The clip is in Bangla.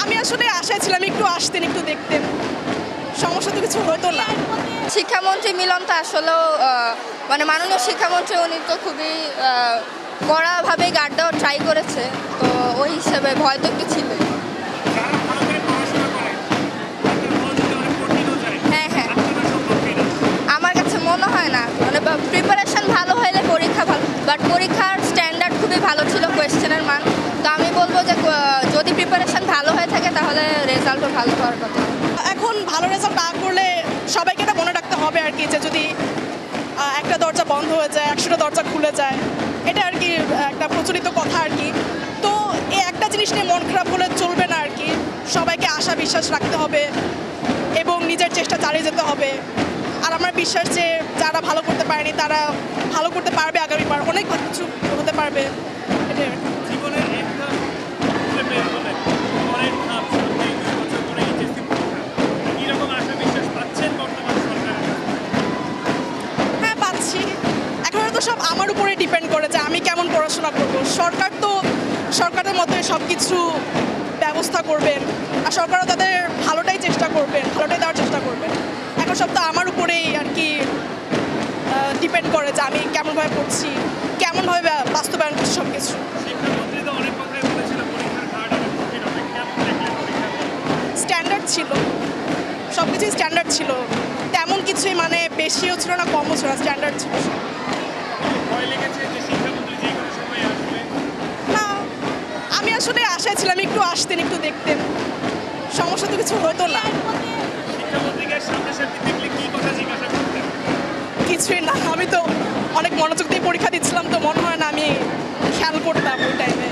আমি আসলে আশায় ছিলাম একটু আসতেন, একটু দেখতেন, সমস্যা তো কিছু হতো না। শিক্ষামন্ত্রী মিলন তো আসলেও মানে মাননীয় শিক্ষামন্ত্রী উনি তো খুবই কড়াভাবে গার্ড দেওয়ার ট্রাই করেছে, তো ওই হিসেবে ভয় তো একটু ছিল। হ্যাঁ হ্যাঁ, আমার কাছে মনে হয় না, মানে প্রিপারেশন ভালো হলে পরীক্ষা ভালো, বাট পরীক্ষার স্ট্যান্ডার্ড খুবই ভালো ছিল, কোয়েশ্চেনের মান। তো আমি বলবো যে যদি প্রিপারেশন ভালো হয়ে থাকে তাহলে রেজাল্টও ভালো হওয়ার কথা। এখন ভালো রেজাল্ট না করলে সবাইকে এটা মনে রাখতে হবে আর কি, যে যদি একটা দরজা বন্ধ হয়ে যায় 100টা দরজা খুলে যায়, এটা আর কি একটা প্রচলিত কথা আর কি। তো এই একটা জিনিস নিয়ে মন খারাপ হলে চলবে না আর কি, সবাইকে আশা বিশ্বাস রাখতে হবে এবং নিজের চেষ্টা চালিয়ে যেতে হবে। আর আমার বিশ্বাস যে যারা ভালো করতে পারেনি তারা ভালো করতে পারবে, আগামীবার অনেক কিছু হতে পারবে। এটাই আর কি। জীবনের একটা বের হলে অনেক ধাপ সামনে 2 বছর পরে এইচএসসি পরীক্ষা, কিরকম আশা বিশ্বাস পাচ্ছেন বর্তমান সরকারের কাছে? হ্যাঁ, পাচ্ছি। এখন তো সব আমার উপরে ডিপেন্ড করে যে আমি কেমন পড়াশোনা করব। সরকার তো সরকারের মতোই সব কিছু ব্যবস্থা করবেন, আর সরকারও তাদের ভালোটাই চেষ্টা করবেন, ভালোটাই দেওয়ার চেষ্টা করবেন। এখন সব তো আমার উপরেই আর কি ডিপেন্ড করে যে আমি কেমনভাবে পড়ছি, কেমনভাবে বাস্তবায়ন করছি সব কিছু। শিক্ষামন্ত্রী তো অনেক কথাই বলেছিল পরীক্ষার ঘাট অনেক কঠিন হবে, কেমন দেখলেন পরীক্ষার? স্ট্যান্ডার্ড ছিল, সব কিছুই স্ট্যান্ডার্ড ছিল, তেমন কিছুই মানে বেশিও ছিল না কমও ছিল না, স্ট্যান্ডার্ড ছিল। ভয় লেগেছে যে শিক্ষামন্ত্রী যে কোনো সময় আসবে? না, আমি আসলে আশায় ছিলাম একটু আসতেন, একটু দেখতেন, সমস্যা তো কিছু হতো না। শিক্ষামন্ত্রীকে সামনাসামনি দেখলে কি কথা জিজ্ঞাসা করতেন? কিছুই না, আমি তো অনেক মনোযোগ দিয়ে পরীক্ষা দিচ্ছিলাম, তো মনে হয় না আমি খেয়াল করতাম ওই টাইমে।